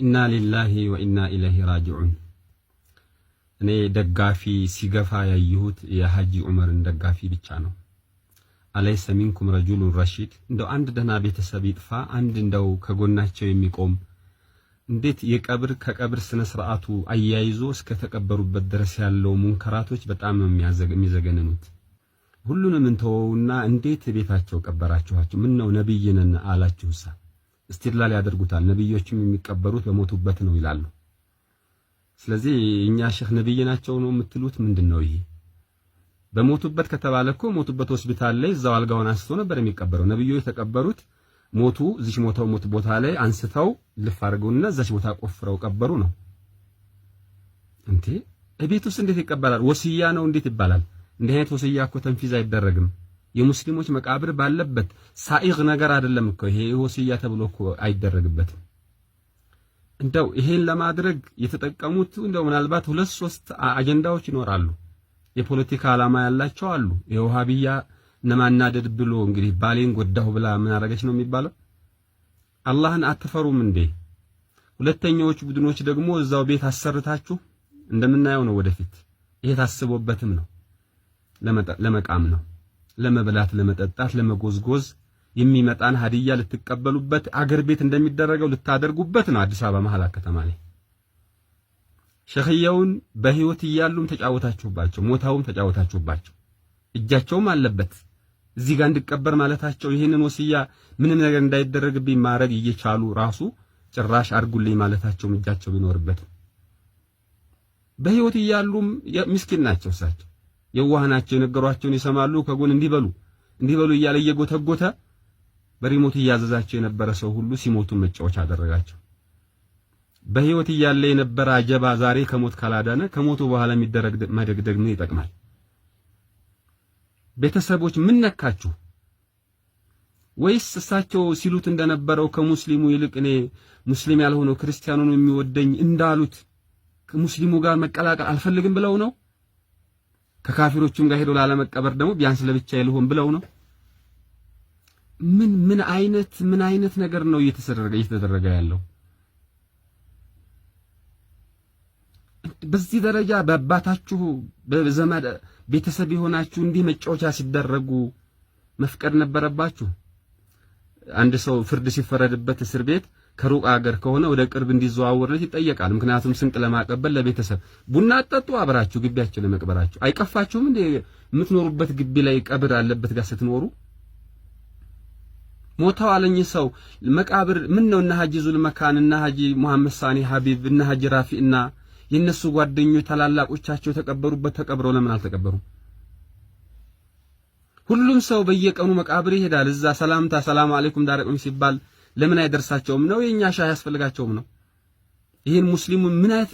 ኢና ሊላሂ ወኢና ኢለይሂ ራጂዑን። እኔ ደጋፊ ሲገፋ ያየሁት የሐጂ ዑመርን ደጋፊ ብቻ ነው። አለይሰ ሚንኩም ረጁሉን ረሺድ። እንደው አንድ ደህና ቤተሰብ ይጥፋ፣ አንድ እንደው ከጎናቸው የሚቆም እንዴት የቀብር ከቀብር ስነ ስርዓቱ አያይዞ እስከ ተቀበሩበት ድረስ ያለው ሙንከራቶች በጣም የሚዘገንኑት። ሁሉንም እንተውና እንዴት ቤታቸው ቀበራችኋቸው? ምን ነው ነብይ ነን አላችሁሳ? እስቲድላል ያደርጉታል። ነብዮችም የሚቀበሩት በሞቱበት ነው ይላሉ። ስለዚህ እኛ ሼህ ነብይ ናቸው ነው የምትሉት? ምንድነው ይሄ? በሞቱበት ከተባለ እኮ ሞቱበት ሆስፒታል ላይ እዛው አልጋውን አንስቶ ነበር የሚቀበረው። ነብዮች የተቀበሩት ሞቱ እዚች ሞት ቦታ ላይ አንስተው ልፍ አድርገውና እዛች ቦታ ቆፍረው ቀበሩ ነው እንዴ? እቤት ውስጥ እንዴት ይቀበራል? ወሲያ ነው እንዴት ይባላል? እንዲህ አይነት ወሲያ እኮ ተንፊዝ አይደረግም። የሙስሊሞች መቃብር ባለበት ሳኢግ ነገር አይደለም እኮ ይሄ ወሲያ ተብሎ እኮ አይደረግበትም። እንደው ይሄን ለማድረግ የተጠቀሙት እንደው ምናልባት 2-3 አጀንዳዎች ይኖራሉ። የፖለቲካ ዓላማ ያላቸው አሉ። የውሃቢያ ነማናደድ ብሎ እንግዲህ ባሌን ጎዳሁ ብላ ምን አረገች ነው የሚባለው? አላህን አትፈሩም እንዴ? ሁለተኛዎቹ ቡድኖች ደግሞ እዛው ቤት አሰርታችሁ እንደምናየው ነው። ወደፊት ይሄ ታስቦበትም ነው። ለመቃም ነው፣ ለመብላት፣ ለመጠጣት፣ ለመጎዝጎዝ የሚመጣን ሀዲያ ልትቀበሉበት አገር ቤት እንደሚደረገው ልታደርጉበት ነው። አዲስ አበባ መሐላ ከተማ ላይ ሸኽየውን በህይወት እያሉም ተጫወታችሁባቸው፣ ሞታውም ተጫወታችሁባቸው። እጃቸውም አለበት እዚህ ጋር እንድቀበር ማለታቸው። ይሄንን ወሲያ ምንም ነገር እንዳይደረግብኝ ማረግ እየቻሉ ራሱ ጭራሽ አርጉልኝ ማለታቸው እጃቸው ቢኖርበት። በህይወት እያሉም ምስኪን ናቸው እሳቸው፣ የዋህ ናቸው። የነገሯቸውን ይሰማሉ። ከጎን እንዲበሉ እያለ እየጎተጎተ በሪሞት እያዘዛቸው የነበረ ሰው ሁሉ ሲሞቱ መጫወቻ አደረጋቸው። በህይወት እያለ የነበረ አጀባ ዛሬ ከሞት ካላዳነ ከሞቱ በኋላ የሚደረግ መደግደግ ምን ይጠቅማል? ቤተሰቦች ምን ነካችሁ? ወይስ እሳቸው ሲሉት እንደነበረው ከሙስሊሙ ይልቅ እኔ ሙስሊም ያልሆነው ክርስቲያኑን የሚወደኝ እንዳሉት ከሙስሊሙ ጋር መቀላቀል አልፈልግም ብለው ነው? ከካፊሮቹም ጋር ሄዶ ላለመቀበር ደግሞ ቢያንስ ለብቻዬ ልሆን ብለው ነው? ምን አይነት ነገር ነው እየተደረገ ያለው? በዚህ ደረጃ በአባታችሁ በዘመድ ቤተሰብ የሆናችሁ እንዲህ መጫወቻ ሲደረጉ መፍቀድ ነበረባችሁ? አንድ ሰው ፍርድ ሲፈረድበት እስር ቤት ከሩቅ አገር ከሆነ ወደ ቅርብ እንዲዘዋወርለት ይጠየቃል። ምክንያቱም ስንቅ ለማቀበል ለቤተሰብ ቡና አጠጡ አብራችሁ ግቢያችሁ ለመቅበራችሁ አይቀፋችሁም እንዴ? የምትኖሩበት ግቢ ላይ ቀብር አለበት ጋር ስትኖሩ ሞታው አለኝ ሰው መቃብር ምን ነው? እና ሐጂ ዙል መካን እና ሐጂ መሐመድ ሳኒ ሐቢብ እና ሐጂ ራፊ እና የነሱ ጓደኞች ታላላቆቻቸው ተቀበሩበት ተቀብረው ለምን አልተቀበሩም? ሁሉም ሰው በየቀኑ መቃብር ይሄዳል። እዛ ሰላምታ ሰላም አለይኩም ዳረቁም ሲባል ለምን አይደርሳቸውም ነው? የኛ ሻህ ያስፈልጋቸውም ነው? ይሄን ሙስሊሙ ምን አይነት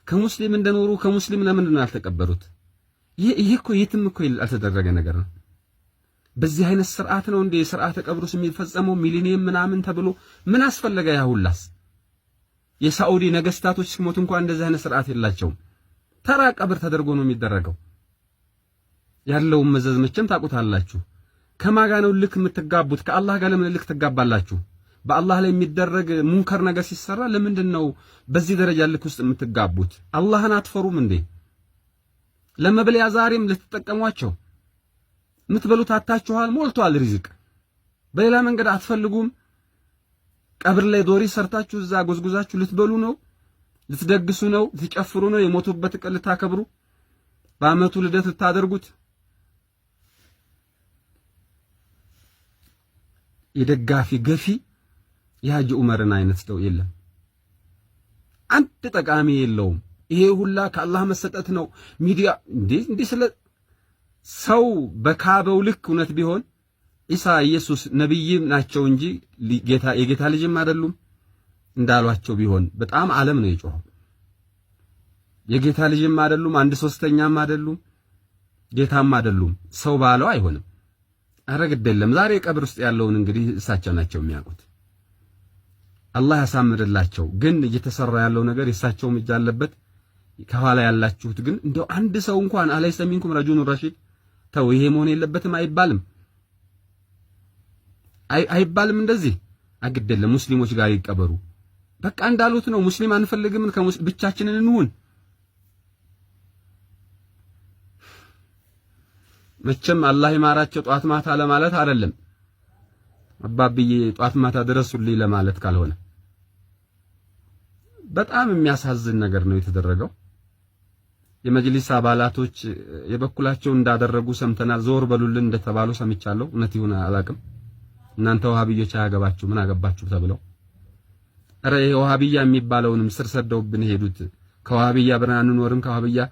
ከሙስሊም እንደኖሩ ከሙስሊም ለምን ነው ያልተቀበሩት? ይሄ እኮ የትም እኮ ያልተደረገ ነገር ነው። በዚህ አይነት ስርዓት ነው እንዴ ስርዓተ ቀብሩስ የሚፈጸመው? ሚሊኒየም ምናምን ተብሎ ምን አስፈለገ? ያ ሁላስ የሳዑዲ ነገስታቶች ሲሞቱ እንኳን እንደዚህ አይነት ስርዓት የላቸውም። ተራ ቀብር ተደርጎ ነው የሚደረገው። ያለውን መዘዝ መቼም ታውቁታላችሁ። ከማጋ ነው ልክ የምትጋቡት? ከአላህ ጋር ለምን ልክ ትጋባላችሁ? በአላህ ላይ የሚደረግ ሙንከር ነገር ሲሰራ ለምንድን ነው በዚህ ደረጃ ልክ ውስጥ የምትጋቡት? አላህን አትፈሩም እንዴ? ለመብለያ ዛሬም ልትጠቀሟቸው የምትበሉት አታችኋል፣ ሞልቷል ሪዝቅ። በሌላ መንገድ አትፈልጉም? ቀብር ላይ ዶሪ ሰርታችሁ እዛ ጎዝጉዛችሁ ልትበሉ ነው? ልትደግሱ ነው? ልትጨፍሩ ነው? የሞቱበት ቀን ልታከብሩ፣ በአመቱ ልደት ልታደርጉት? የደጋፊ ገፊ የሐጂ ዑመርን አይነት ሰው የለም። አንድ ጠቃሚ የለውም። ይሄ ሁላ ከአላህ መሰጠት ነው። ሚዲያ እንዴ ስለ ሰው በካበው ልክ እውነት ቢሆን ኢሳ ኢየሱስ ነብይም ናቸው እንጂ የጌታ ልጅም አይደሉም እንዳሏቸው ቢሆን በጣም ዓለም ነው የጮኸው። የጌታ ልጅም አይደሉም፣ 1/3ኛም አይደሉም፣ ጌታም አይደሉም። ሰው ባለው አይሆንም። ኧረ ግድ የለም። ዛሬ ቀብር ውስጥ ያለውን እንግዲህ እሳቸው ናቸው የሚያውቁት። አላህ ያሳምርላቸው። ግን እየተሰራ ያለው ነገር የእሳቸውም እጅ አለበት። ከኋላ ያላችሁት ግን እንደው አንድ ሰው እንኳን አለይሰ ሚንኩም ረጁሉን ረሺድ ተው ይሄ መሆን የለበትም አይባልም። አይባልም እንደዚህ አግደለ ሙስሊሞች ጋር ይቀበሩ። በቃ እንዳሉት ነው። ሙስሊም አንፈልግም ብቻችንን እንሁን። መቼም አላህ ይማራቸው ጧት ማታ ለማለት አይደለም፣ አባብዬ ጧት ማታ ድረሱልኝ ለማለት ካልሆነ በጣም የሚያሳዝን ነገር ነው የተደረገው። የመጅሊስ አባላቶች የበኩላቸው እንዳደረጉ ሰምተናል። ዞር በሉልን እንደተባሉ ሰምቻለሁ። እውነት ይሁን አላቅም። እናንተ ወሃቢዮች አያገባችሁ ምን አገባችሁ ተብለው አረ የወሃቢያ የሚባለውንም ስር ሰደውብን ሄዱት። ከወሃቢያ ብለን አንኖርም። ከወሃቢያ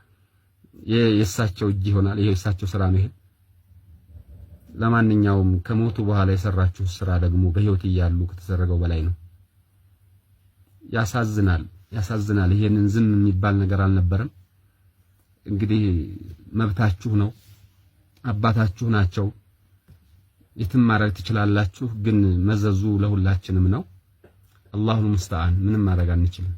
የእሳቸው እጅ ይሆናል። ይሄ የእሳቸው ስራ ነው። ይሄ ለማንኛውም ከሞቱ በኋላ የሰራችሁ ስራ ደግሞ በህይወት እያሉ ከተሰረገው በላይ ነው። ያሳዝናል። ይሄንን ዝም የሚባል ነገር አልነበረም። እንግዲህ መብታችሁ ነው። አባታችሁ ናቸው። የትም ማድረግ ትችላላችሁ። ግን መዘዙ ለሁላችንም ነው። አላሁ ሙስተዓን ምንም ማድረግ አንችልም።